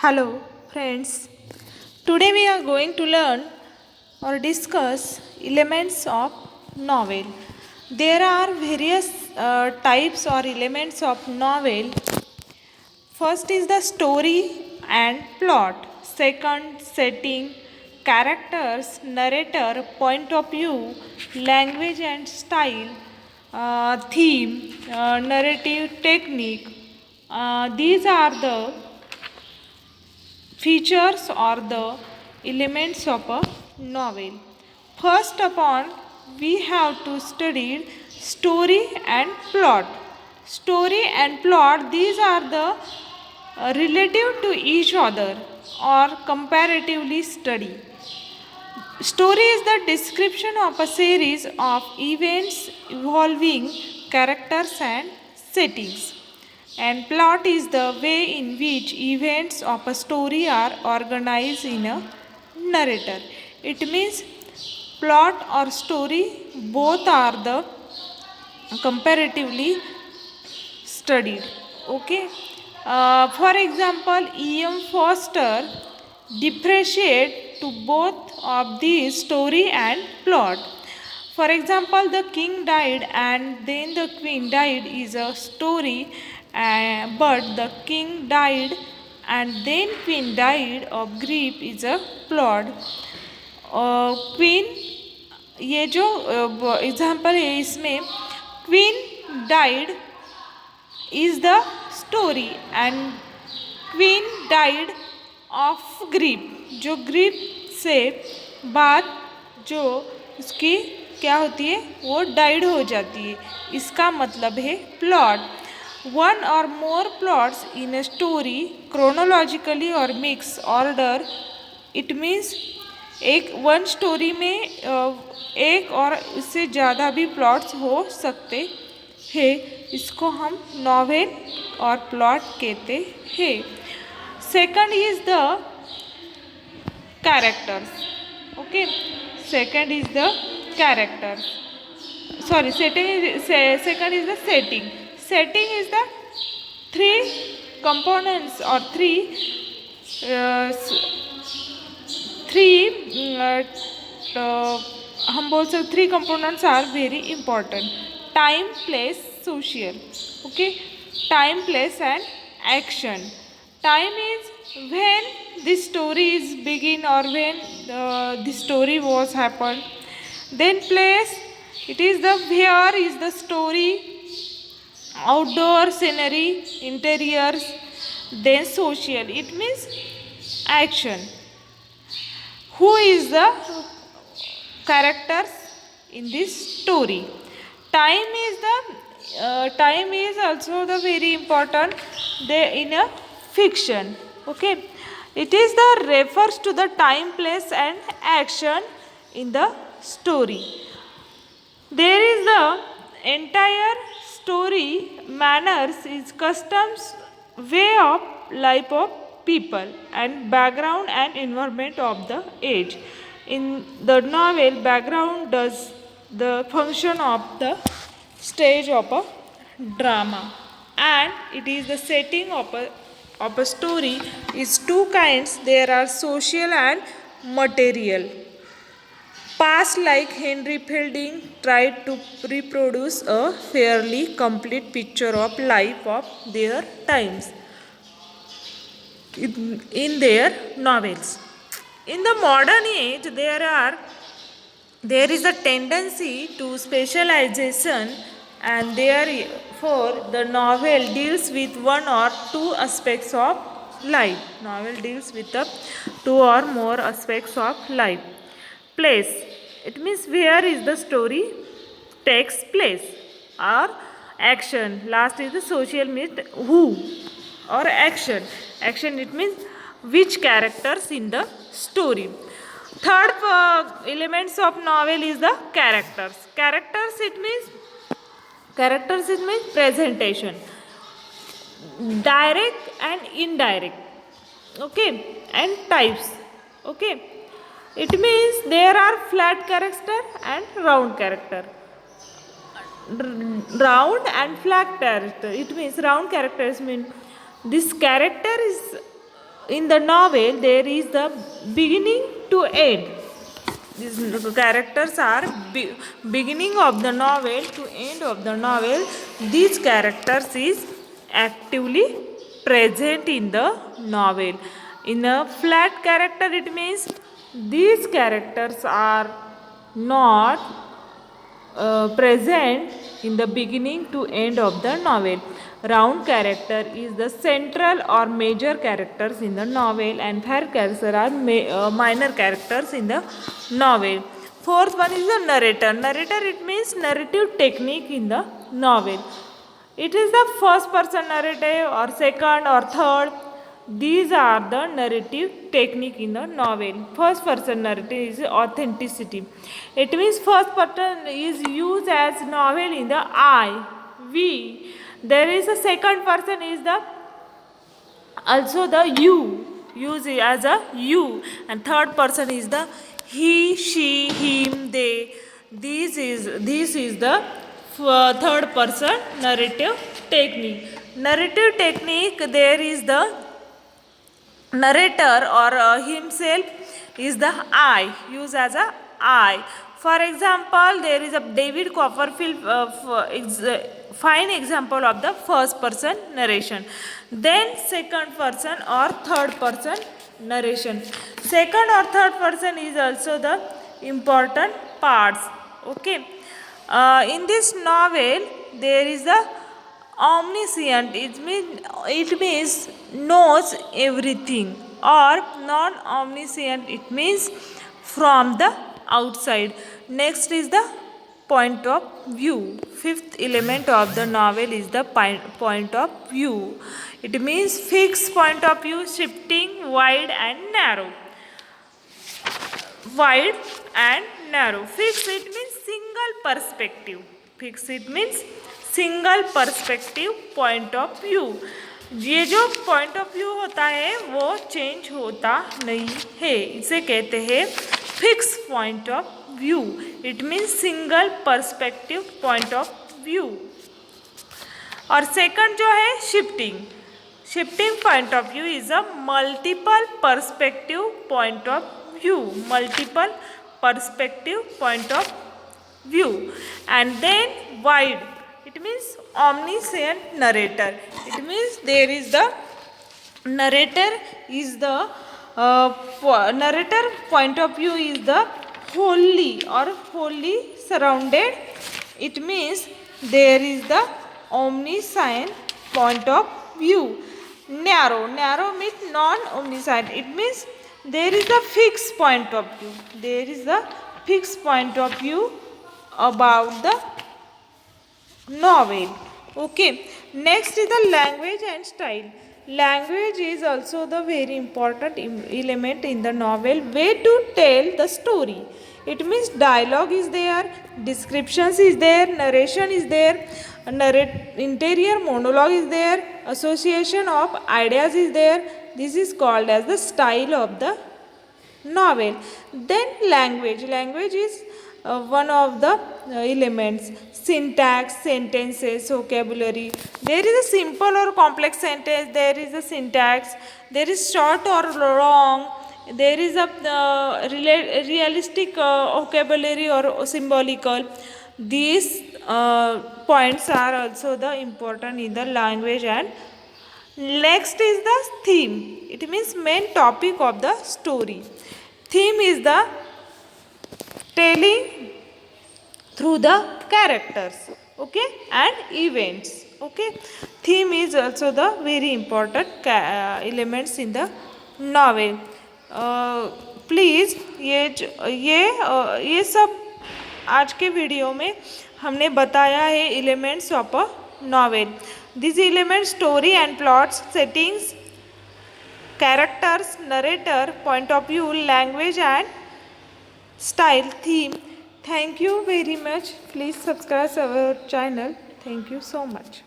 Hello, friends. Today we are going to learn or discuss elements of novel. There are various types or elements of novel. First is the story and plot. Second, setting, characters, narrator, point of view, language and style, theme, narrative technique. These are the features or the elements of a novel. First upon, we have to study story and plot. Story and plot, these are the relative to each other or comparatively study. Story is the description of a series of events involving characters and settings. And plot is the way in which events of a story are organized in a narrator. It means plot or story both are the comparatively studied. Okay. For example, E.M. Foster differentiate to both of these story and plot. For example, the king died and then the queen died is a story, but the king died and then queen died of grief is a plot. Queen ये जो example है इसमें queen died is the story and queen died of grief. जो grief से बाद जो उसकी क्या होती है वो died हो जाती है, इसका मतलब है plot. One or more plots in a story chronologically or mix order. It means एक वन स्टोरी में एक और उससे ज़्यादा भी प्लॉट्स हो सकते हैं, इसको हम नॉवेल और प्लॉट कहते हैं. Second is the characters. Okay, second is the characters, sorry second is the setting. Setting is the three components और थ्री हम बोल सकते three components are very important. Time, place, social. Okay, time, place and action. Time is when the story is begin or when the story was happened. Then place, it is the where is the story, outdoor scenery, interiors. Then social, it means action. Who is the characters in this story? Time is the time is also the very important in a fiction. Okay, it is the refers to the time, place and action in the story. There is the entire story manners is customs, way of life of people and background and environment of the age. In the novel, background does the function of the stage of a drama, and it is the setting of a story is two kinds. There are social and material. Past, like Henry Fielding tried to reproduce a fairly complete picture of life of their times in their novels. In the modern age, there is a tendency to specialization, and therefore the novel deals with one or two aspects of life. Novel deals with the two or more aspects of life. Place, it means where is the story takes place, or action. Last is the social, means who or action. Action, it means which characters in the story. Third elements of novel is the characters. Characters it means presentation, direct and indirect. Okay, and types. Okay, it means there are flat character and round character. Round and flat character. It means round characters mean this character is in the novel there is the beginning to end. These characters are beginning of the novel to end of the novel. These characters is actively present in the novel. In a flat character, it means these characters are not present in the beginning to end of the novel. Round character is the central or major characters in the novel, and fair characters are minor characters in the novel. Fourth one is the narrator. Narrator, it means narrative technique in the novel. It is the first person narrative or second or third. These are the narrative technique in the novel. First person narrative is authenticity. It means first person is used as novel in the I, we. There is a second person is the also the you, used as a you, and third person is the he, she, him, they. This is the third person narrative technique. Narrative technique, there is the narrator or himself is the I, used as a I. For example, there is a David Copperfield fine example of the first person narration. Then second person or third person narration. Second or third person is also the important parts. Okay. In this novel, there is the omniscient. It means knows everything, or non-omniscient. It means from the outside. Next is the point of view. Fifth element of the novel is the point of view. It means fixed point of view, shifting, wide and narrow. Wide and narrow. Fixed, it means single perspective. Fixed, it means single perspective point of view. ये जो point of view होता है वो change होता नहीं है, इसे कहते हैं fix point of view. It means single perspective point of view. और सेकंड जो है shifting. Shifting point of view is a multiple perspective point of view. Multiple perspective point of view. And then wide, it means omniscient narrator. It means there is the narrator is the narrator point of view is the wholly or wholly surrounded. It means there is the omniscient point of view. Narrow, narrow means non-omniscient. It means there is a fixed point of view. There is a fixed point of view about the novel. Okay. Next is the language and style. Language is also the very important element in the novel. Way to tell the story. It means dialogue is there, descriptions is there, narration is there, interior monologue is there, association of ideas is there. This is called as the style of the novel. Then language. Language is one of the elements. Syntax, sentences, vocabulary. There is a simple or complex sentence. There is a syntax. There is short or long. There is a realistic vocabulary or symbolical. These points are also the important in the language. And next is the theme. It means main topic of the story. Theme is the telling through the characters, okay, and events. Okay, theme is also the very important elements in the novel. Please ये सब आज के video में हमने बताया है elements of a novel. This element story and plots, settings, characters, narrator, point of view, language and style, theme. Thank you very much. Please subscribe our channel. Thank you so much.